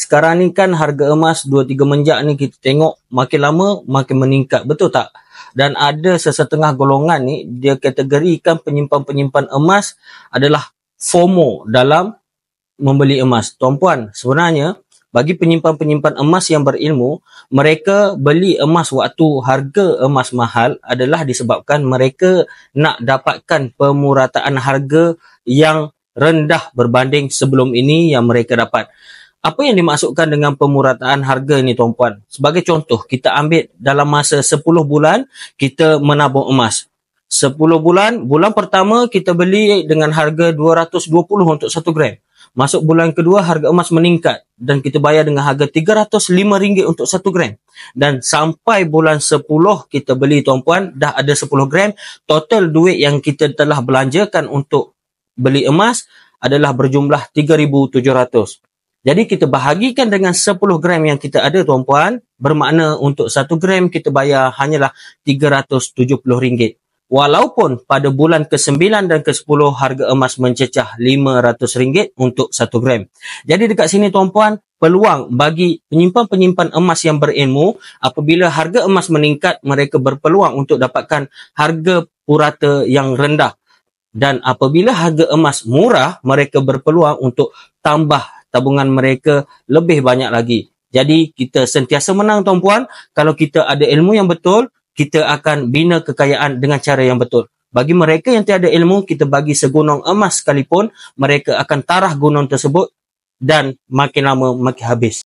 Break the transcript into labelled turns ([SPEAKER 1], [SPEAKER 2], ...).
[SPEAKER 1] Sekarang ni kan harga emas 2-3 menjak ni kita tengok makin lama makin meningkat, betul tak? Dan ada sesetengah golongan ni dia kategorikan penyimpan-penyimpan emas adalah FOMO dalam membeli emas. Tuan-puan, sebenarnya bagi penyimpan-penyimpan emas yang berilmu, mereka beli emas waktu harga emas mahal adalah disebabkan mereka nak dapatkan pemurataan harga yang rendah berbanding sebelum ini yang mereka dapat. Apa yang dimaksudkan dengan pemurataan harga ni, tuan-puan? Sebagai contoh, kita ambil dalam masa 10 bulan kita menabung emas. 10 bulan, bulan pertama kita beli dengan harga 220 untuk 1 gram. Masuk bulan kedua, harga emas meningkat dan kita bayar dengan harga RM305 untuk 1 gram. Dan sampai bulan 10 kita beli, tuan-puan, dah ada 10 gram. Total duit yang kita telah belanjakan untuk beli emas adalah berjumlah RM3,700. Jadi kita bahagikan dengan 10 gram yang kita ada, tuan-puan, bermakna untuk 1 gram kita bayar hanyalah RM370. Walaupun pada bulan ke-9 dan ke-10 harga emas mencecah RM500 untuk 1 gram. Jadi dekat sini, tuan-puan, peluang bagi penyimpan-penyimpan emas yang berilmu, apabila harga emas meningkat, mereka berpeluang untuk dapatkan harga purata yang rendah. Dan apabila harga emas murah, mereka berpeluang untuk tambah tabungan mereka lebih banyak lagi. Jadi kita sentiasa menang, tuan-puan, kalau kita ada ilmu yang betul, kita akan bina kekayaan dengan cara yang betul. Bagi mereka yang tiada ilmu, kita bagi segunung emas sekalipun, mereka akan tarah gunung tersebut dan makin lama makin habis.